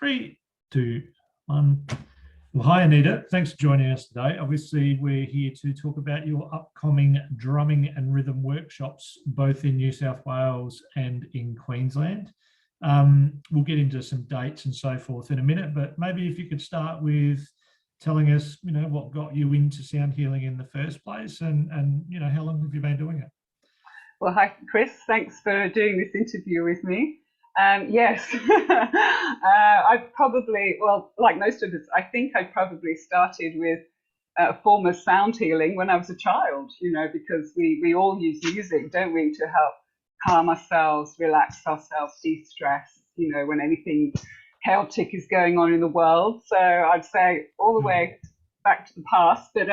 Three, two, one. Well, hi, Anita. Thanks for joining us today. Obviously, we're here to talk about your upcoming drumming and rhythm workshops, both in New South Wales and in Queensland. We'll get into some dates and so forth in a minute, but maybe if you could start with telling us, what got you into sound healing in the first place, and how long have you been doing it? Well, hi, Chris. Thanks for doing this interview with me. Yes, I probably, like most of us, I think I probably started with a form of sound healing when I was a child, because we all use music, don't we, to help calm ourselves, relax ourselves, de-stress, when anything chaotic is going on in the world. So I'd say all the way back to the past, but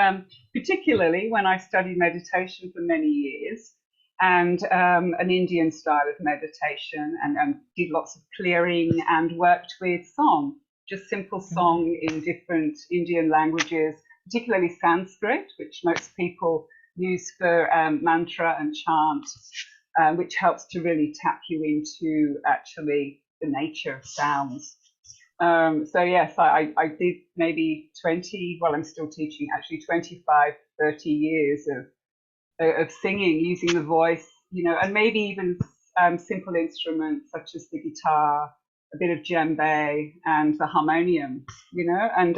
particularly when I studied meditation for many years, and an Indian style of meditation, and did lots of clearing and worked with song, just simple song in different Indian languages, particularly Sanskrit, which most people use for mantra and chant, which helps to really tap you into actually the nature of sounds. So yes, I did maybe 20, I'm still teaching actually 25, 30 years of singing using the voice, and maybe even simple instruments such as the guitar, a bit of djembe, and the harmonium, and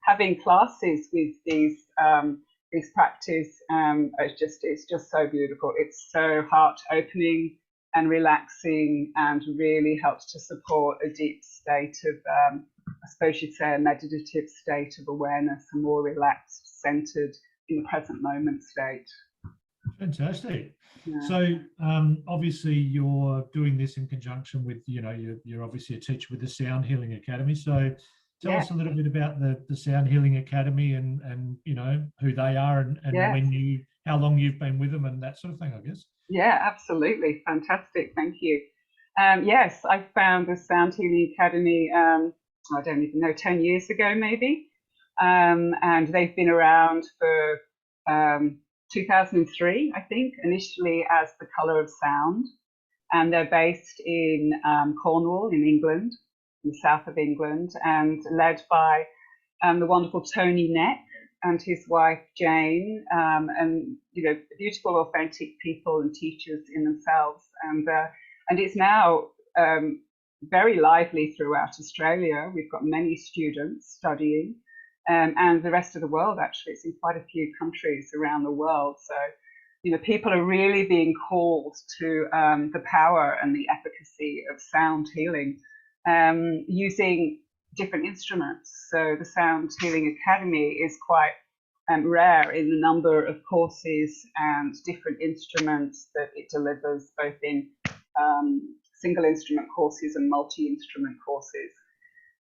having classes with these practice, it's just so beautiful. It's so heart opening and relaxing, and really helps to support a deep state of, I suppose you'd say, a meditative state of awareness, a more relaxed, centered, in the present moment state. Fantastic. Yeah. So obviously you're doing this in conjunction with, you're obviously a teacher with the Sound Healing Academy. So tell us a little bit about the Sound Healing Academy and who they are, and how long you've been with them and that sort of thing, I guess. Yeah, absolutely. Fantastic. Thank you. Yes, I found the Sound Healing Academy, I don't even know, 10 years ago maybe. And they've been around for 2003, I think, initially as the Colour of Sound. And they're based in Cornwall in England, in the south of England, and led by the wonderful Tony Neck and his wife Jane, and beautiful, authentic people and teachers in themselves. And it's now very lively throughout Australia. We've got many students studying. And the rest of the world, actually. It's in quite a few countries around the world. So, people are really being called to the power and the efficacy of sound healing using different instruments. So the Sound Healing Academy is quite rare in the number of courses and different instruments that it delivers, both in single instrument courses and multi-instrument courses.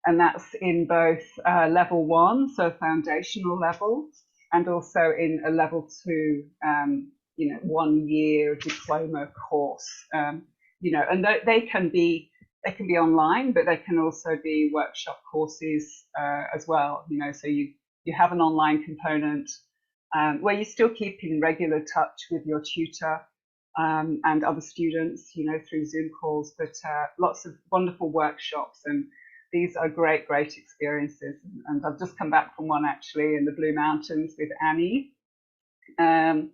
And that's in both level 1, so foundational level, and also in a level 2, 1 year diploma course. And they can be online, but they can also be workshop courses as well. So you have an online component where you still keep in regular touch with your tutor and other students, through Zoom calls, but lots of wonderful workshops, and these are great experiences. And I've just come back from one actually in the Blue Mountains with Annie. And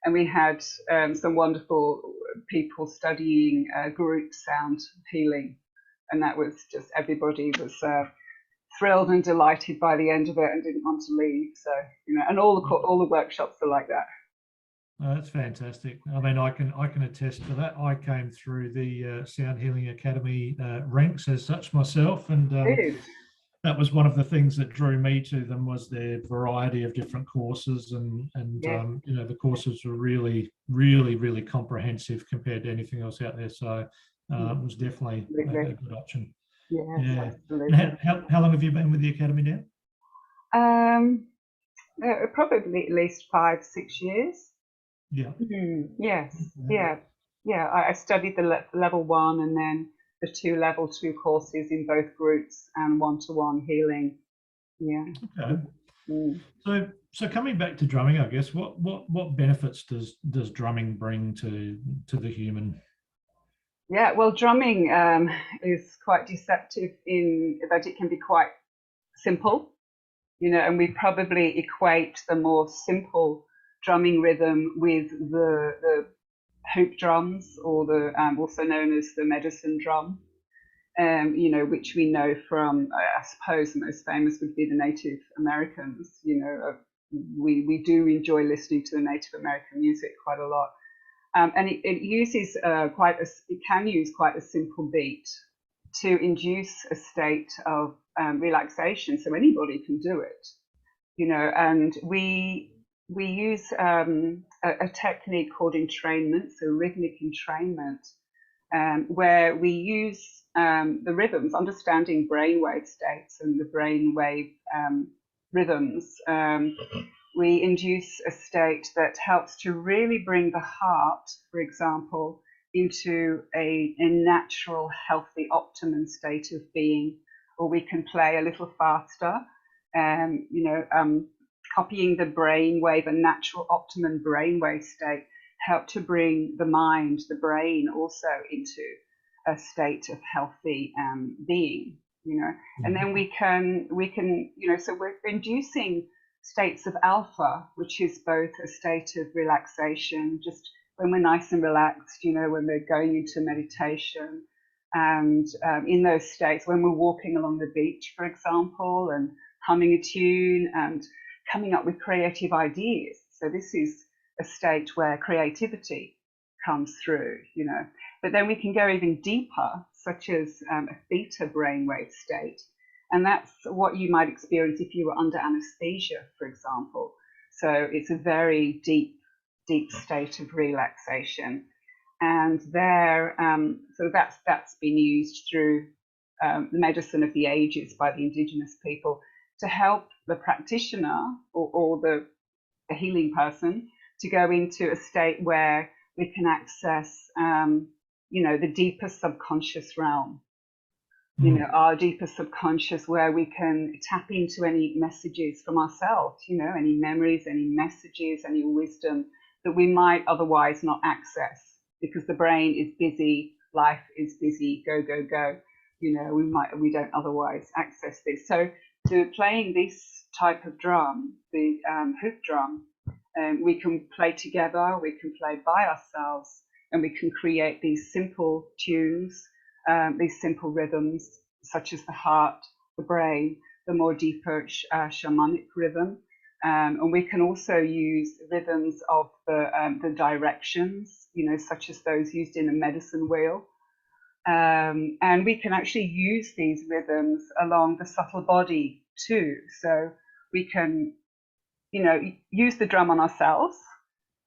we had some wonderful people studying group sound healing. And that was just, everybody was thrilled and delighted by the end of it and didn't want to leave. So, and all the workshops are like that. Oh, that's fantastic. I mean, I can attest to that. I came through the Sound Healing Academy ranks as such myself, and that was one of the things that drew me to them, was their variety of different courses, and the courses were really, really, really comprehensive compared to anything else out there. So it was definitely a good option. Yeah. Absolutely. How long have you been with the academy now? Probably at least 5-6 years. Yeah. Yes. Yeah. I studied the level 1 and then the 2 level 2 courses in both groups and one-to-one healing. Yeah. Okay. So coming back to drumming, I guess, what benefits does drumming bring to the human? Yeah, well, drumming is quite deceptive in that it can be quite simple, and we probably equate the more simple drumming rhythm with the hoop drums, or the also known as the medicine drum, which we know from, I suppose, the most famous would be the Native Americans. We do enjoy listening to the Native American music quite a lot. And it uses it can use quite a simple beat to induce a state of relaxation, so anybody can do it, and we use a technique called entrainment, so rhythmic entrainment, where we use the rhythms, understanding brainwave states and the brainwave rhythms. We induce a state that helps to really bring the heart, for example, into a natural, healthy, optimum state of being, or we can play a little faster, copying the brainwave, a natural, optimum brainwave state, help to bring the mind, the brain, also into a state of healthy being. And then we can, so we're inducing states of alpha, which is both a state of relaxation, just when we're nice and relaxed, when we're going into meditation, and in those states, when we're walking along the beach, for example, and humming a tune and coming up with creative ideas. So this is a state where creativity comes through, But then we can go even deeper, such as a theta brainwave state. And that's what you might experience if you were under anesthesia, for example. So it's a very deep, deep state of relaxation. And there, so that's been used through the medicine of the ages by the indigenous people to help the practitioner, or the healing person, to go into a state where we can access, the deeper subconscious realm. Our deeper subconscious, where we can tap into any messages from ourselves, any memories, any messages, any wisdom that we might otherwise not access, because the brain is busy, life is busy, go, go, go. We don't otherwise access this. So to playing this type of drum, the hoop drum, we can play together, we can play by ourselves, and we can create these simple tunes, these simple rhythms, such as the heart, the brain, the more deeper shamanic rhythm. And we can also use rhythms of the directions, such as those used in a medicine wheel. And we can actually use these rhythms along the subtle body too. So we can, use the drum on ourselves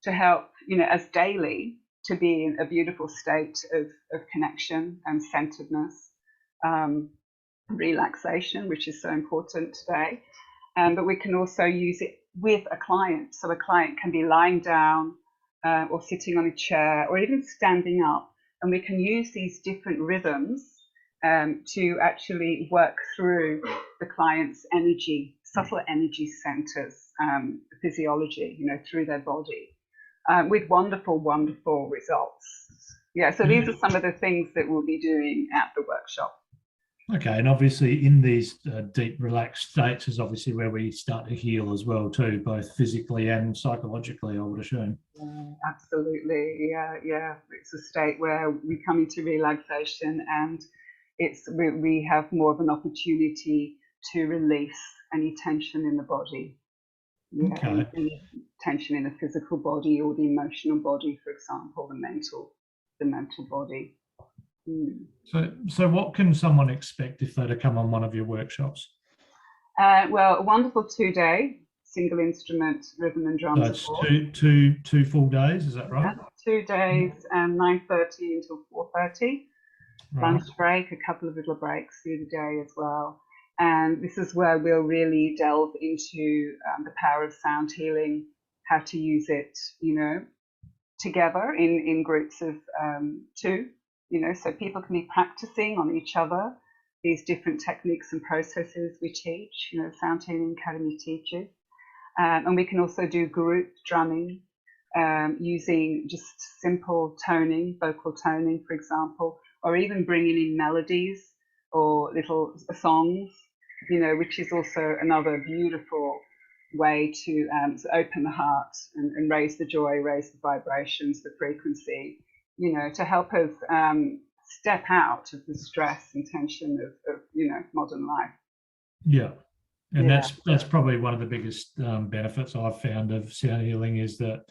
to help, as daily, to be in a beautiful state of connection and centeredness, relaxation, which is so important today. But we can also use it with a client. So a client can be lying down or sitting on a chair or even standing up. And we can use these different rhythms to actually work through the client's energy, subtle energy centers, physiology, through their body. With wonderful, wonderful results. Yeah, so these are some of the things that we'll be doing at the workshop. Okay, and obviously in these deep relaxed states is obviously where we start to heal as well too, both physically and psychologically, I would assume. Yeah, absolutely, yeah. It's a state where we come into relaxation, and we have more of an opportunity to release any tension in the body. Yeah, Okay. any tension in the physical body or the emotional body, for example, the mental body. So what can someone expect if they're to come on one of your workshops? Well, a wonderful 2-day single instrument rhythm and drums. So it's two full days, is that right? Yeah, 2 days, 9:30 until 4:30. Right. Lunch break, a couple of little breaks through the day as well. And this is where we'll really delve into the power of sound healing, how to use it, together in groups of 2, so people can be practicing on each other these different techniques and processes we teach, Sound Healing Academy teaches. And we can also do group drumming using just simple toning, vocal toning, for example, or even bringing in melodies or little songs, which is also another beautiful way to open the heart and raise the joy, raise the vibrations, the frequency, to help us step out of the stress and tension of modern life. Yeah. And that's probably one of the biggest benefits I've found of sound healing is that,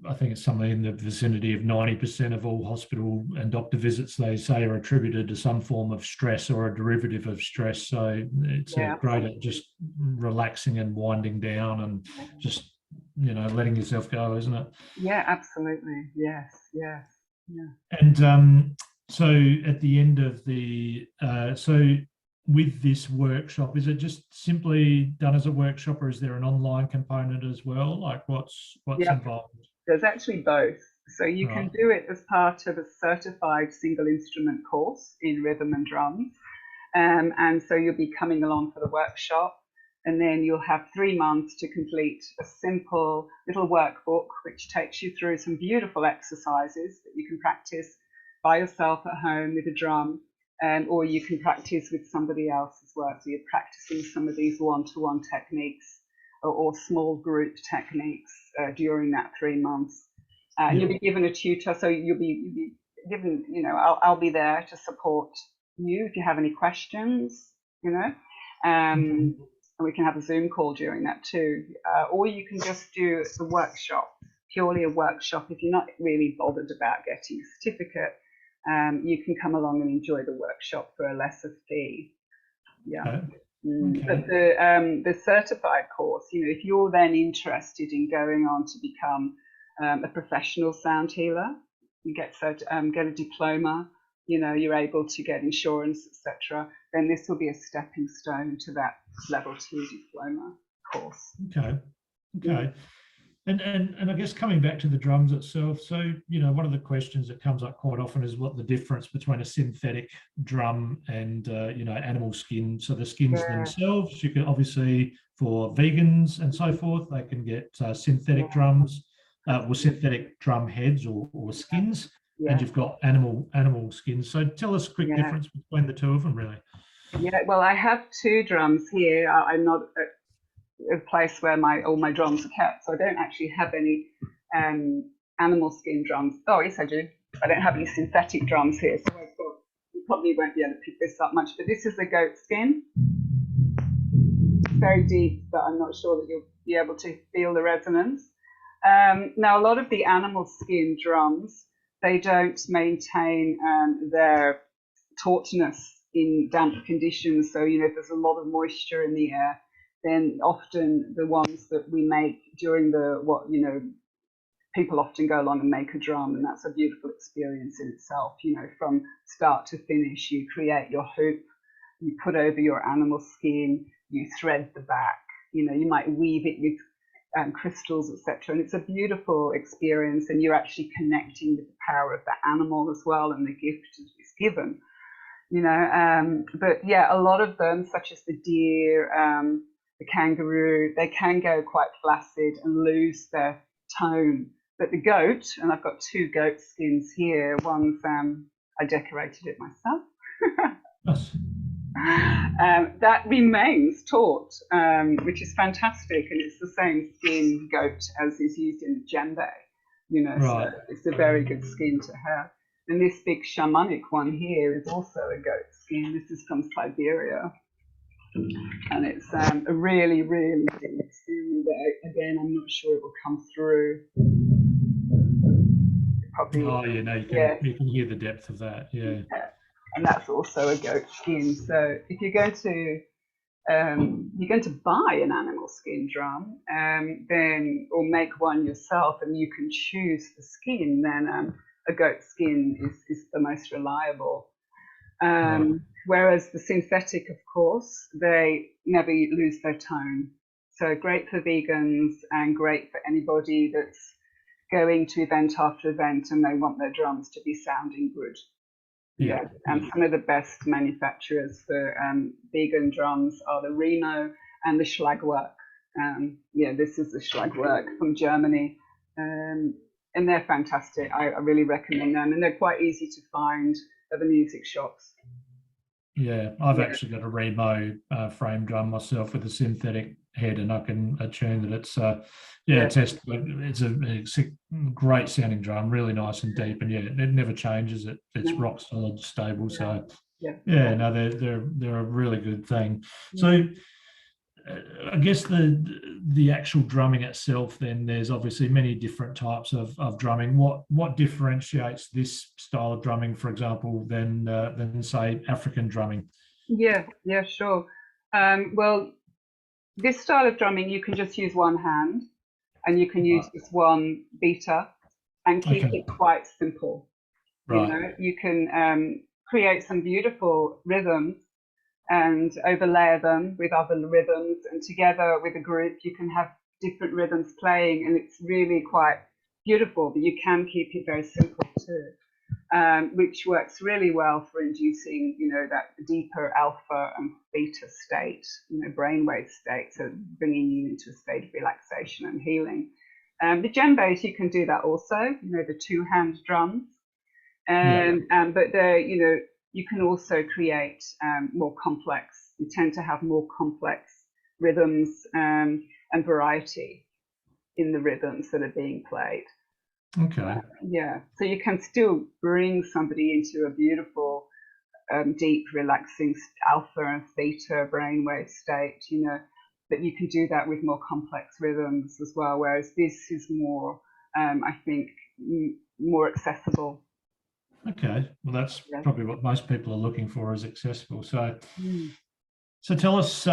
I think it's something in the vicinity of 90% of all hospital and doctor visits, they say, are attributed to some form of stress or a derivative of stress. So it's great at just relaxing and winding down and just, letting yourself go, isn't it? Yeah, absolutely. Yes. Yeah. And so at the end of with this workshop, is it just simply done as a workshop, or is there an online component as well? Like what's involved? There's actually both. So you can do it as part of a certified single instrument course in rhythm and drums. And so you'll be coming along for the workshop, and then you'll have 3 months to complete a simple little workbook, which takes you through some beautiful exercises that you can practice by yourself at home with a drum. Or you can practice with somebody else as well. So you're practicing some of these one-to-one techniques or small group techniques during that 3 months. And you'll be given a tutor. So you'll be given, I'll be there to support you if you have any questions, and we can have a Zoom call during that too. Or you can just do the workshop, purely a workshop. If you're not really bothered about getting a certificate, you can come along and enjoy the workshop for a lesser fee. Yeah. Okay. But the certified course, if you're then interested in going on to become a professional sound healer, you get a diploma, you're able to get insurance, etc., then this will be a stepping stone to that level 2 diploma course. Okay. Yeah. And I guess coming back to the drums itself, so, one of the questions that comes up quite often is what the difference between a synthetic drum and, animal skin. So the skins themselves, you can obviously, for vegans and so forth, they can get synthetic drums, synthetic drum heads or skins, and you've got animal skins. So tell us a quick difference between the two of them, really. Yeah, well, I have 2 drums here. I'm not a place where all my drums are kept, so I don't actually have any animal skin drums. Oh yes, I do. I don't have any synthetic drums here, so I thought you probably won't be able to pick this up much, but this is the goat skin. It's very deep, but I'm not sure that you'll be able to feel the resonance. Now, a lot of the animal skin drums, they don't maintain their tautness in damp conditions, so if there's a lot of moisture in the air, then often the ones that we make during people often go along and make a drum, and that's a beautiful experience in itself. From start to finish, you create your hoop, you put over your animal skin, you thread the back, you might weave it with crystals, etc., and it's a beautiful experience, and you're actually connecting with the power of the animal as well, and the gift is given. But yeah, a lot of them, such as the deer, the kangaroo, they can go quite flaccid and lose their tone. But the goat, and I've got 2 goat skins here. One's I decorated it myself. That remains taut, which is fantastic, and it's the same skin goat as is used in the djembe. So it's a very good skin to have. And this big shamanic one here is also a goat skin. This is from Siberia. And it's a really, really deep skin, but again, I'm not sure it will come through. Probably, you can hear the depth of that, yeah. And that's also a goat skin. So if you're going to buy an animal skin drum, then or make one yourself, and you can choose the skin, then a goat skin is the most reliable. Whereas the synthetic, of course, they never lose their tone. So great for vegans and great for anybody that's going to event after event and they want their drums to be sounding good. Yeah. And some of the best manufacturers for vegan drums are the Reno and the Schlagwerk. Yeah, this is the Schlagwerk from Germany. And they're fantastic. I really recommend them, and they're quite easy to find at the music shops. Yeah, I've Yeah. actually got a Remo frame drum myself with a synthetic head, and I can tune that. It's it's a great sounding drum, really nice and deep, and yeah, it never changes. It's rock solid, stable. So yeah, no, they're a really good thing. So I guess the actual drumming itself, then there's obviously many different types of drumming. What differentiates this style of drumming, for example, than say African drumming? Yeah, sure. Well, this style of drumming, you can just use one hand, and you can use just one beater, and keep Okay. it quite simple. You Right. know, you can create some beautiful rhythms and overlay them with other rhythms, and together with a group you can have different rhythms playing, and it's really quite beautiful. But you can keep it very simple too, which works really well for inducing, you know, that deeper alpha and beta state, you know, brainwave state, so bringing you into a state of relaxation and healing. The djembes, you can do that also, you know, the two-hand drums. But you know, you can also create more complex. You tend to have more complex rhythms and variety in the rhythms that are being played. Okay. Yeah, so you can still bring somebody into a beautiful, deep, relaxing alpha and theta brainwave state, you know, but you can do that with more complex rhythms as well, whereas this is more, I think, more accessible. Okay. Well, that's probably what most people are looking for, is accessible. So, Mm. so tell us.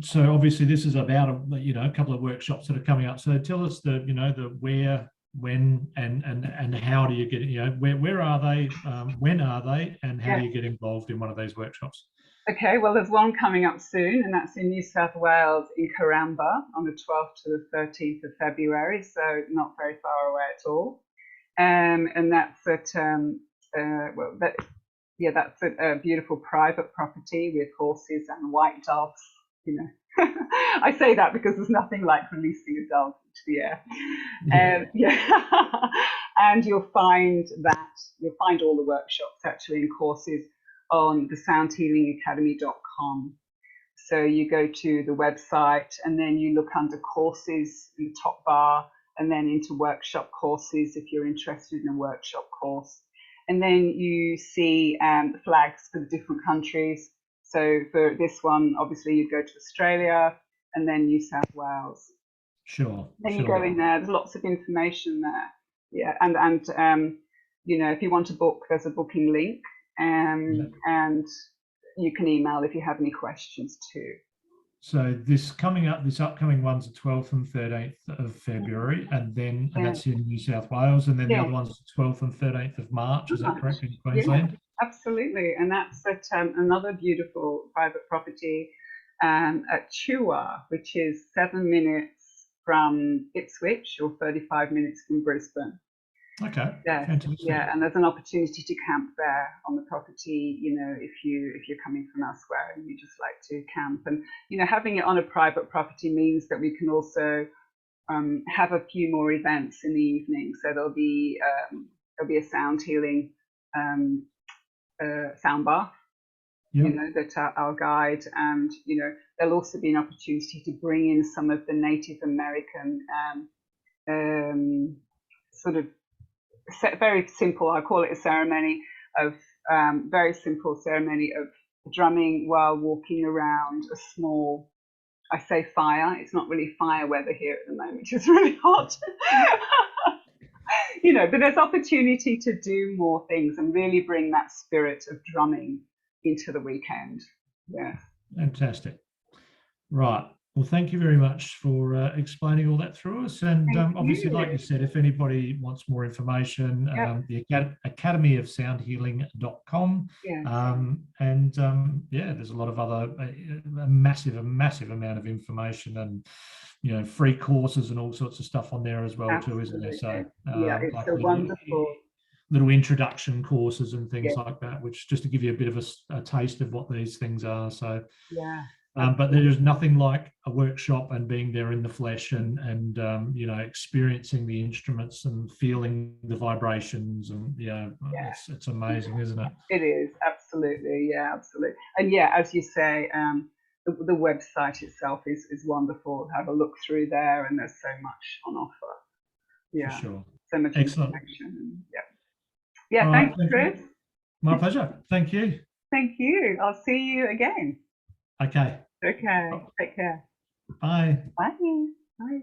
So obviously this is about a couple of workshops that are coming up. So tell us the where, when, and how do you get, where are they, when are they, and how do you get involved in one of these workshops? Okay, well, there's one coming up soon, and that's in New South Wales in Karamba on the 12th to the 13th of February, so not very far away at all. And that's at that's a beautiful private property with horses and white doves. You know, I say that because there's nothing like releasing a dove into the air. And you'll find all the workshops actually and courses on the soundhealingacademy.com. So you go to the website, and then you look under courses in the top bar, and then into workshop courses if you're interested in a workshop course. And then you see the flags for the different countries. So for this one, obviously you go to Australia and then New South Wales. Sure. Then you go in there, there's lots of information there. Yeah, and you know, if you want to book, there's a booking link, and you can email if you have any questions too. So this upcoming one's the 12th and 13th of February, and that's in New South Wales, and then the other one's the 12th and 13th of March. Is that correct, in Queensland? Yeah, absolutely, and that's at another beautiful private property at Chua, which is 7 minutes from Ipswich or 35 minutes from Brisbane. Okay. Yeah, fantastic. Yeah, and there's an opportunity to camp there on the property, you know, if you're coming from elsewhere and you just like to camp. And you know, having it on a private property means that we can also have a few more events in the evening. So there'll be a sound healing sound bath, you know, that I'll guide, and you know, there'll also be an opportunity to bring in some of the Native American sort of very simple, I call it a ceremony of very simple ceremony of drumming while walking around a small, I say fire, it's not really fire weather here at the moment, it's really hot. You know, but there's opportunity to do more things and really bring that spirit of drumming into the weekend. Yeah. Fantastic. Right. Well, thank you very much for explaining all that through us. And obviously, like you said, if anybody wants more information, the academyofsoundhealing.com. There's a lot of other, a massive amount of information, and you know, free courses and all sorts of stuff on there as well too, isn't there? So it's like a wonderful little introduction courses and things like that, which just to give you a bit of a taste of what these things are. So But there's nothing like a workshop and being there in the flesh and you know, experiencing the instruments and feeling the vibrations, and it's amazing, isn't it? It is, absolutely, yeah, absolutely. And yeah, as you say, the website itself is wonderful. Have a look through there, and there's so much on offer. Yeah, For sure. so much Excellent. information. Yeah, All thanks, right, Chris. My pleasure. Thank you. Thank you. I'll see you again. Okay. Okay, take care. Bye. Bye.